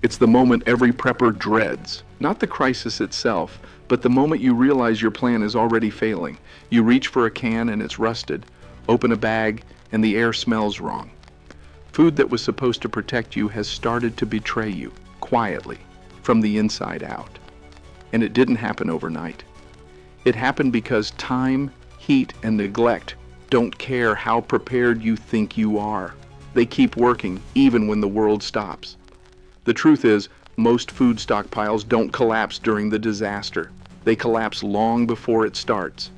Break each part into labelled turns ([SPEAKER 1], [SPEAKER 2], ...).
[SPEAKER 1] It's the moment every prepper dreads. Not the crisis itself, but the moment you realize your plan is already failing. You reach for a can and it's rusted. Open a bag and the air smells wrong. Food that was supposed to protect you has started to betray you, quietly, from the inside out. And it didn't happen overnight. It happened because time, heat, and neglect don't care how prepared you think you are. They keep working even when the world stops. The truth is, most food stockpiles don't collapse during the disaster. They collapse long before it starts.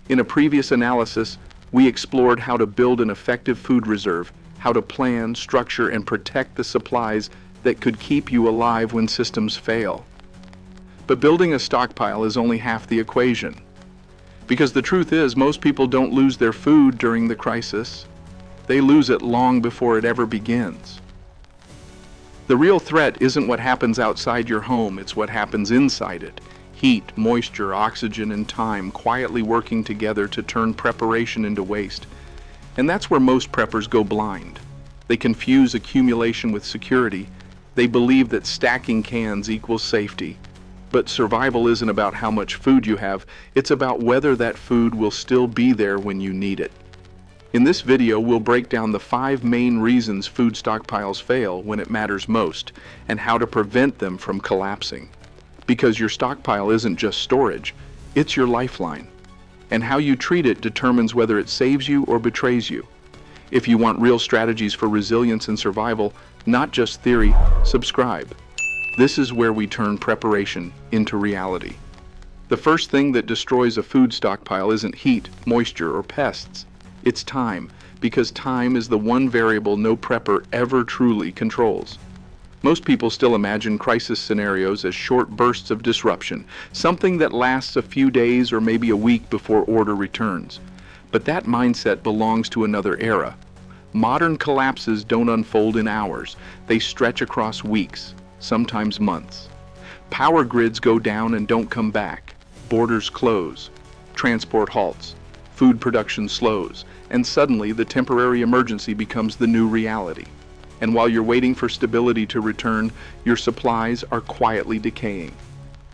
[SPEAKER 1] In a previous analysis, we explored how to build an effective food reserve, how to plan, structure, and protect the supplies that could keep you alive when systems fail. But building a stockpile is only half the equation. Because the truth is, most people don't lose their food during the crisis. They lose it long before it ever begins. The real threat isn't what happens outside your home, it's what happens inside it. Heat, moisture, oxygen, and time quietly working together to turn preparation into waste. And that's where most preppers go blind. They confuse accumulation with security. They believe that stacking cans equals safety. But survival isn't about how much food you have, it's about whether that food will still be there when you need it. In this video, we'll break down the 5 main reasons food stockpiles fail when it matters most, and how to prevent them from collapsing. Because your stockpile isn't just storage, it's your lifeline. And how you treat it determines whether it saves you or betrays you. If you want real strategies for resilience and survival, not just theory, subscribe. This is where we turn preparation into reality. The first thing that destroys a food stockpile isn't heat, moisture, or pests. It's time, because time is the one variable no prepper ever truly controls. Most people still imagine crisis scenarios as short bursts of disruption, something that lasts a few days or maybe a week before order returns. But that mindset belongs to another era. Modern collapses don't unfold in hours. They stretch across weeks, sometimes months. Power grids go down and don't come back. Borders close. Transport halts. Food production slows. And suddenly the temporary emergency becomes the new reality. And while you're waiting for stability to return, your supplies are quietly decaying.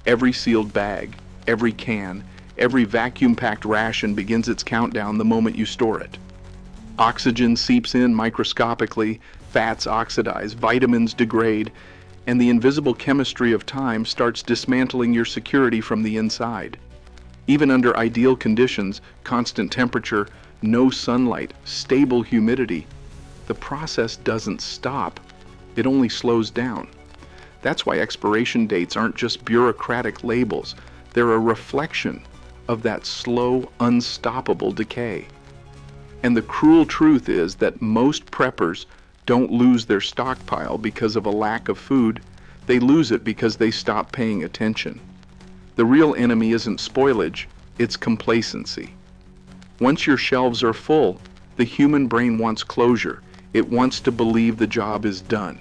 [SPEAKER 1] Every sealed bag, every can, every vacuum-packed ration begins its countdown the moment you store it. Oxygen seeps in microscopically, fats oxidize, vitamins degrade, and the invisible chemistry of time starts dismantling your security from the inside. Even under ideal conditions, constant temperature, no sunlight, stable humidity, the process doesn't stop. It only slows down. That's why expiration dates aren't just bureaucratic labels. They're a reflection of that slow, unstoppable decay. And the cruel truth is that most preppers don't lose their stockpile because of a lack of food. They lose it because they stop paying attention. The real enemy isn't spoilage, it's complacency. Once your shelves are full, the human brain wants closure. It wants to believe the job is done.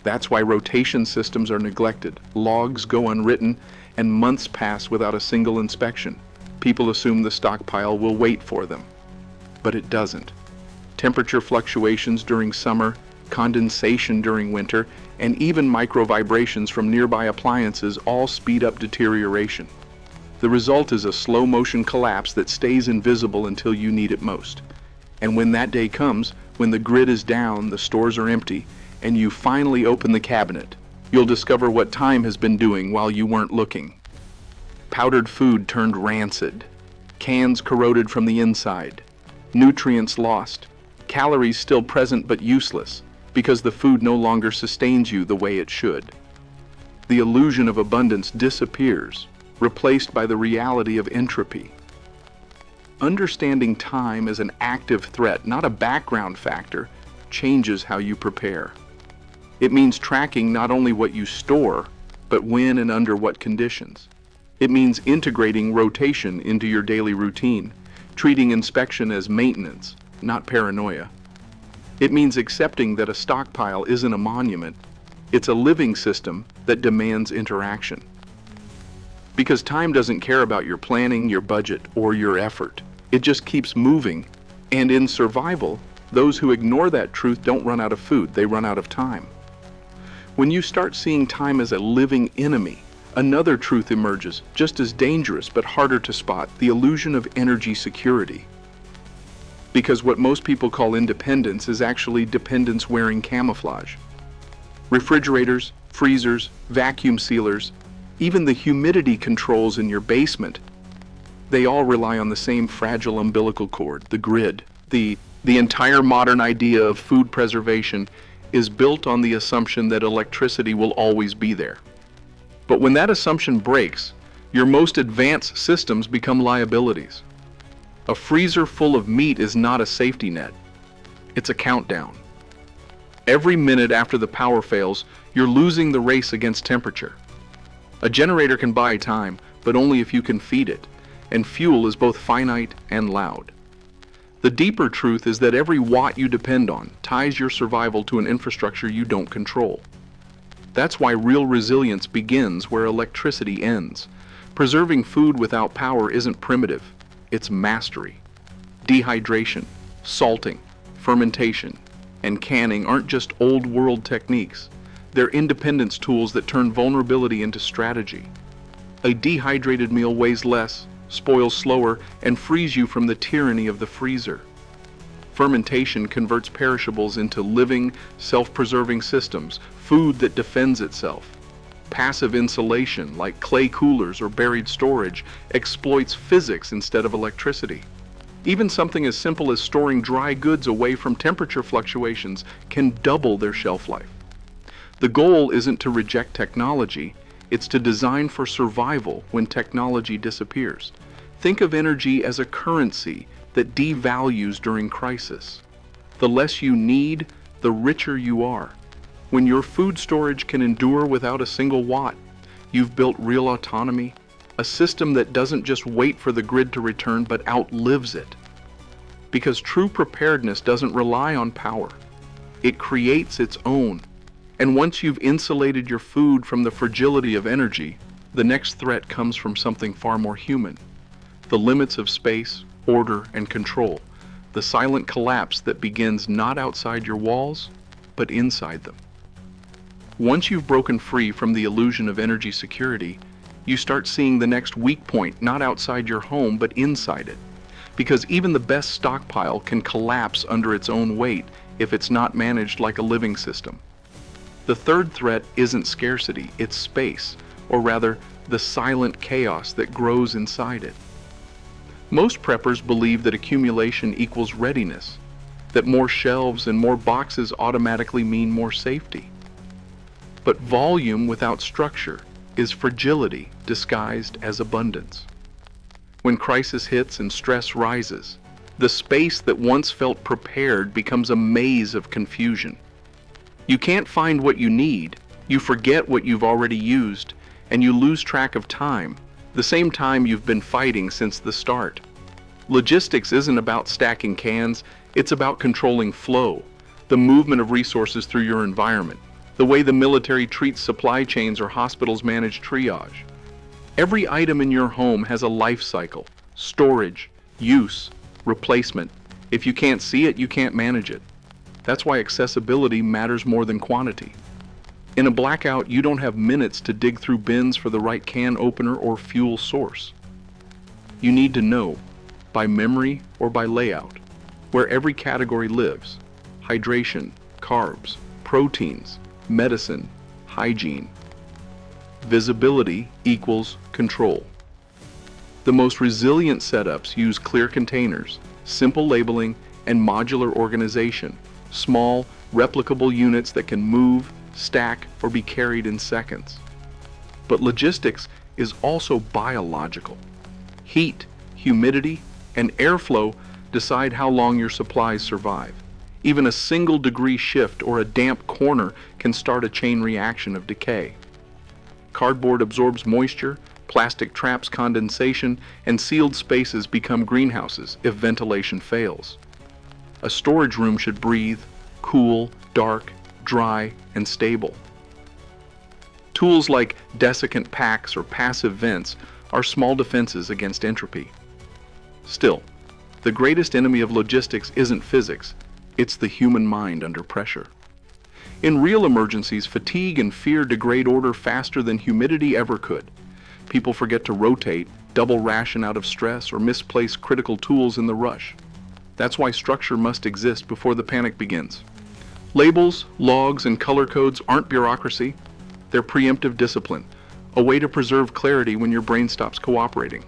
[SPEAKER 1] That's why rotation systems are neglected, logs go unwritten, and months pass without a single inspection. People assume the stockpile will wait for them. But it doesn't. Temperature fluctuations during summer, condensation during winter, and even micro vibrations from nearby appliances all speed up deterioration. The result is a slow motion collapse that stays invisible until you need it most. And when that day comes, when the grid is down, the stores are empty, and you finally open the cabinet, you'll discover what time has been doing while you weren't looking. Powdered food turned rancid, cans corroded from the inside, nutrients lost, calories still present but useless, because the food no longer sustains you the way it should. The illusion of abundance disappears, replaced by the reality of entropy. Understanding time as an active threat, not a background factor, changes how you prepare. It means tracking not only what you store, but when and under what conditions. It means integrating rotation into your daily routine, treating inspection as maintenance, not paranoia. It means accepting that a stockpile isn't a monument, it's a living system that demands interaction. Because time doesn't care about your planning, your budget, or your effort. It just keeps moving. And in survival, those who ignore that truth don't run out of food, they run out of time. When you start seeing time as a living enemy, another truth emerges, just as dangerous but harder to spot: the illusion of energy security. Because what most people call independence is actually dependence wearing camouflage. Refrigerators, freezers, vacuum sealers, even the humidity controls in your basement, they all rely on the same fragile umbilical cord, the grid. The entire modern idea of food preservation is built on the assumption that electricity will always be there. But when that assumption breaks, your most advanced systems become liabilities. A freezer full of meat is not a safety net. It's a countdown. Every minute after the power fails, you're losing the race against temperature. A generator can buy time, but only if you can feed it, and fuel is both finite and loud. The deeper truth is that every watt you depend on ties your survival to an infrastructure you don't control. That's why real resilience begins where electricity ends. Preserving food without power isn't primitive, it's mastery. Dehydration, salting, fermentation, and canning aren't just old-world techniques. They're independence tools that turn vulnerability into strategy. A dehydrated meal weighs less, spoils slower, and frees you from the tyranny of the freezer. Fermentation converts perishables into living, self-preserving systems, food that defends itself. Passive insulation, like clay coolers or buried storage, exploits physics instead of electricity. Even something as simple as storing dry goods away from temperature fluctuations can double their shelf life. The goal isn't to reject technology, it's to design for survival when technology disappears. Think of energy as a currency that devalues during crisis. The less you need, the richer you are. When your food storage can endure without a single watt, you've built real autonomy, a system that doesn't just wait for the grid to return but outlives it. Because true preparedness doesn't rely on power. It creates its own. And once you've insulated your food from the fragility of energy, the next threat comes from something far more human. The limits of space, order, and control. The silent collapse that begins not outside your walls, but inside them. Once you've broken free from the illusion of energy security, you start seeing the next weak point not outside your home, but inside it. Because even the best stockpile can collapse under its own weight if it's not managed like a living system. The third threat isn't scarcity, it's space, or rather, the silent chaos that grows inside it. Most preppers believe that accumulation equals readiness, that more shelves and more boxes automatically mean more safety. But volume without structure is fragility disguised as abundance. When crisis hits and stress rises, the space that once felt prepared becomes a maze of confusion. You can't find what you need, you forget what you've already used, and you lose track of time, the same time you've been fighting since the start. Logistics isn't about stacking cans, it's about controlling flow, the movement of resources through your environment, the way the military treats supply chains or hospitals manage triage. Every item in your home has a life cycle: storage, use, replacement. If you can't see it, you can't manage it. That's why accessibility matters more than quantity. In a blackout, you don't have minutes to dig through bins for the right can opener or fuel source. You need to know, by memory or by layout, where every category lives: hydration, carbs, proteins, medicine, hygiene. Visibility equals control. The most resilient setups use clear containers, simple labeling, and modular organization, small, replicable units that can move, stack, or be carried in seconds. But logistics is also biological. Heat, humidity, and airflow decide how long your supplies survive. Even a single degree shift or a damp corner can start a chain reaction of decay. Cardboard absorbs moisture, plastic traps condensation, and sealed spaces become greenhouses if ventilation fails. A storage room should breathe, cool, dark, dry, and stable. Tools like desiccant packs or passive vents are small defenses against entropy. Still, the greatest enemy of logistics isn't physics, it's the human mind under pressure. In real emergencies, fatigue and fear degrade order faster than humidity ever could. People forget to rotate, double ration out of stress, or misplace critical tools in the rush. That's why structure must exist before the panic begins. Labels, logs, and color codes aren't bureaucracy. They're preemptive discipline, a way to preserve clarity when your brain stops cooperating.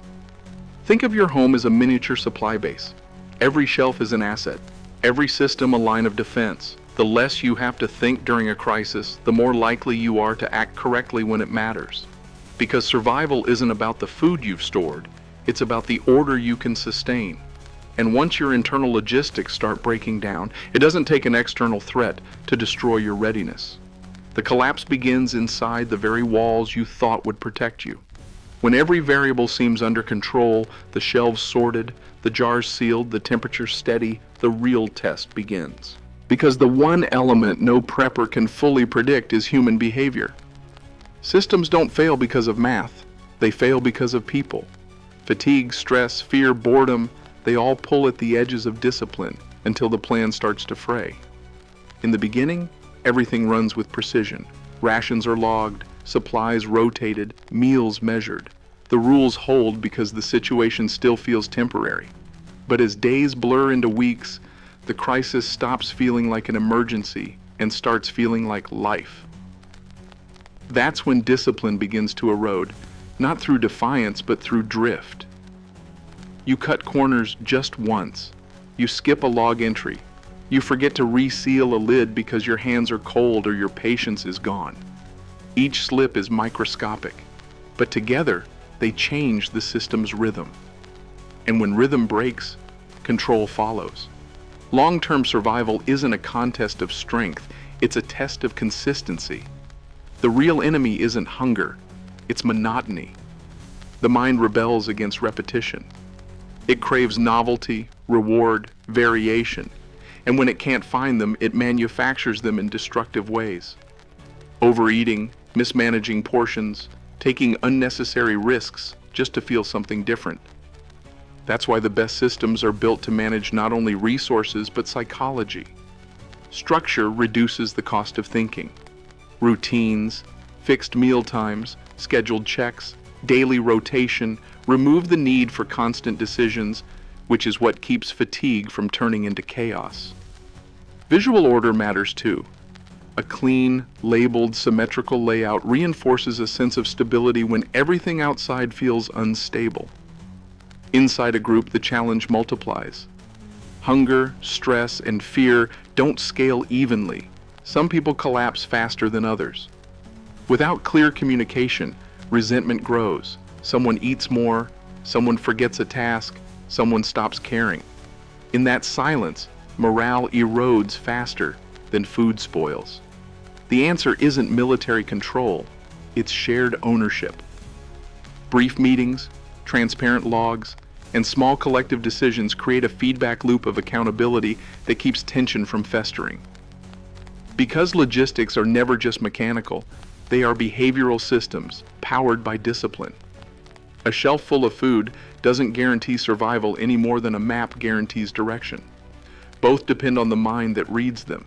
[SPEAKER 1] Think of your home as a miniature supply base. Every shelf is an asset, every system a line of defense. The less you have to think during a crisis, the more likely you are to act correctly when it matters. Because survival isn't about the food you've stored, it's about the order you can sustain. And once your internal logistics start breaking down, it doesn't take an external threat to destroy your readiness. The collapse begins inside the very walls you thought would protect you. When every variable seems under control, the shelves sorted, the jars sealed, the temperature steady, the real test begins. Because the one element no prepper can fully predict is human behavior. Systems don't fail because of math. They fail because of people. Fatigue, stress, fear, boredom, they all pull at the edges of discipline until the plan starts to fray. In the beginning, everything runs with precision. Rations are logged, supplies rotated, meals measured. The rules hold because the situation still feels temporary. But as days blur into weeks, the crisis stops feeling like an emergency and starts feeling like life. That's when discipline begins to erode, not through defiance but through drift. You cut corners just once. You skip a log entry. You forget to reseal a lid because your hands are cold or your patience is gone. Each slip is microscopic, but together they change the system's rhythm. And when rhythm breaks, control follows. Long-term survival isn't a contest of strength, it's a test of consistency. The real enemy isn't hunger, it's monotony. The mind rebels against repetition. It craves novelty, reward, variation, and when it can't find them, it manufactures them in destructive ways. Overeating, mismanaging portions, taking unnecessary risks just to feel something different. That's why the best systems are built to manage not only resources but psychology. Structure reduces the cost of thinking. Routines, fixed meal times, scheduled checks, daily rotation remove the need for constant decisions, which is what keeps fatigue from turning into chaos. Visual order matters too. A clean, labeled, symmetrical layout reinforces a sense of stability when everything outside feels unstable. Inside a group, the challenge multiplies. Hunger, stress, and fear don't scale evenly. Some people collapse faster than others. Without clear communication, resentment grows. Someone eats more, someone forgets a task, someone stops caring. In that silence, morale erodes faster than food spoils. The answer isn't military control, it's shared ownership. Brief meetings, transparent logs, and small collective decisions create a feedback loop of accountability that keeps tension from festering. Because logistics are never just mechanical, they are behavioral systems powered by discipline. A shelf full of food doesn't guarantee survival any more than a map guarantees direction. Both depend on the mind that reads them.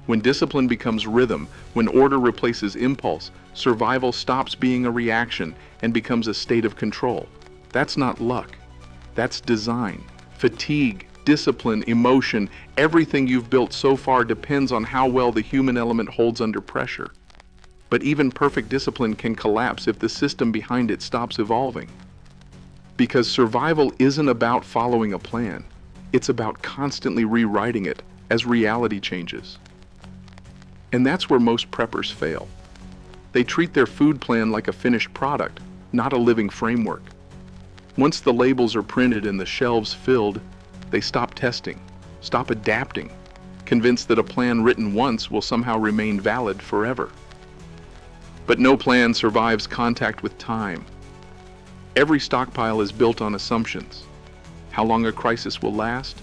[SPEAKER 1] When discipline becomes rhythm, when order replaces impulse, survival stops being a reaction and becomes a state of control. That's not luck. That's design. Fatigue, discipline, emotion, everything you've built so far depends on how well the human element holds under pressure. But even perfect discipline can collapse if the system behind it stops evolving. Because survival isn't about following a plan. It's about constantly rewriting it as reality changes. And that's where most preppers fail. They treat their food plan like a finished product, not a living framework. Once the labels are printed and the shelves filled, they stop testing, stop adapting, convinced that a plan written once will somehow remain valid forever. But no plan survives contact with time. Every stockpile is built on assumptions. How long a crisis will last,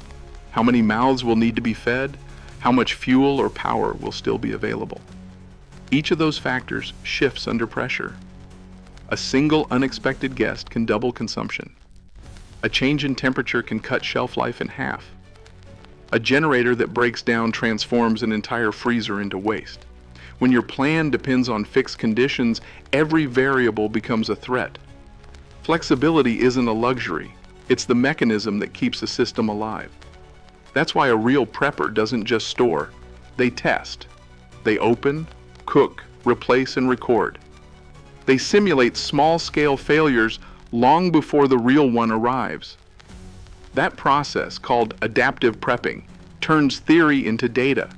[SPEAKER 1] how many mouths will need to be fed, how much fuel or power will still be available. Each of those factors shifts under pressure. A single unexpected guest can double consumption. A change in temperature can cut shelf life in half. A generator that breaks down transforms an entire freezer into waste. When your plan depends on fixed conditions, every variable becomes a threat. Flexibility isn't a luxury, it's the mechanism that keeps a system alive. That's why a real prepper doesn't just store, they test. They open, cook, replace, and record. They simulate small-scale failures long before the real one arrives. That process, called adaptive prepping, turns theory into data.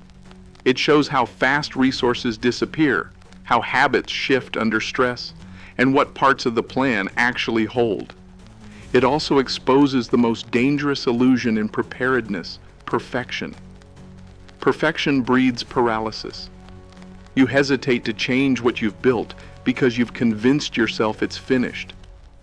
[SPEAKER 1] It shows how fast resources disappear, how habits shift under stress, and what parts of the plan actually hold. It also exposes the most dangerous illusion in preparedness: perfection. Perfection breeds paralysis. You hesitate to change what you've built because you've convinced yourself it's finished.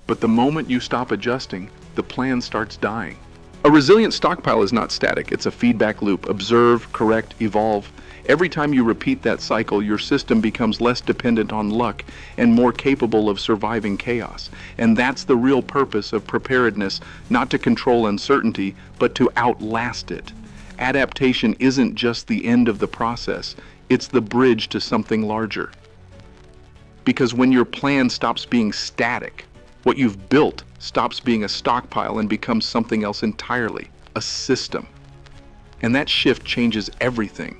[SPEAKER 1] But the moment you stop adjusting, the plan starts dying. A resilient stockpile is not static, it's a feedback loop. Observe, correct, evolve. Every time you repeat that cycle, your system becomes less dependent on luck and more capable of surviving chaos. And that's the real purpose of preparedness, not to control uncertainty, but to outlast it. Adaptation isn't just the end of the process, it's the bridge to something larger. Because when your plan stops being static, what you've built stops being a stockpile and becomes something else entirely, a system. And that shift changes everything.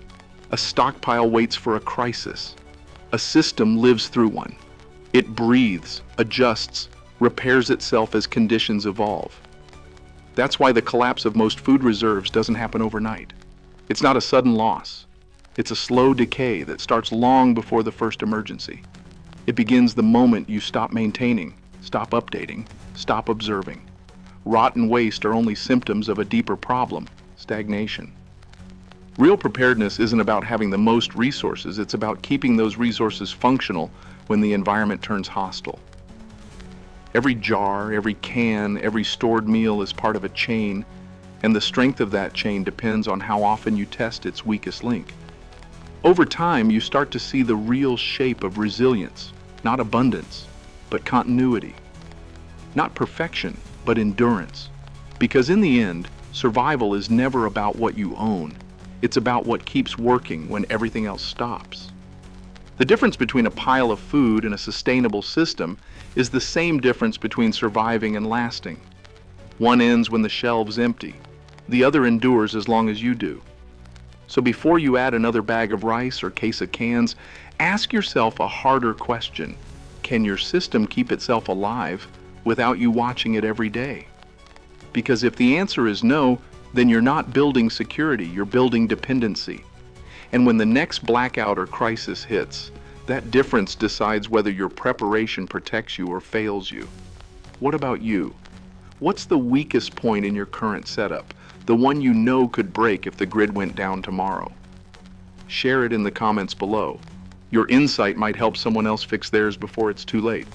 [SPEAKER 1] A stockpile waits for a crisis. A system lives through one. It breathes, adjusts, repairs itself as conditions evolve. That's why the collapse of most food reserves doesn't happen overnight. It's not a sudden loss. It's a slow decay that starts long before the first emergency. It begins the moment you stop maintaining, stop updating, stop observing. Rot and waste are only symptoms of a deeper problem: stagnation. Real preparedness isn't about having the most resources, it's about keeping those resources functional when the environment turns hostile. Every jar, every can, every stored meal is part of a chain, and the strength of that chain depends on how often you test its weakest link. Over time, you start to see the real shape of resilience, not abundance, but continuity. Not perfection, but endurance. Because in the end, survival is never about what you own. It's about what keeps working when everything else stops. The difference between a pile of food and a sustainable system is the same difference between surviving and lasting. One ends when the shelves empty. The other endures as long as you do. So before you add another bag of rice or case of cans, ask yourself a harder question. Can your system keep itself alive without you watching it every day? Because if the answer is no, then you're not building security, you're building dependency. And when the next blackout or crisis hits, that difference decides whether your preparation protects you or fails you. What about you? What's the weakest point in your current setup? The one you know could break if the grid went down tomorrow? Share it in the comments below. Your insight might help someone else fix theirs before it's too late.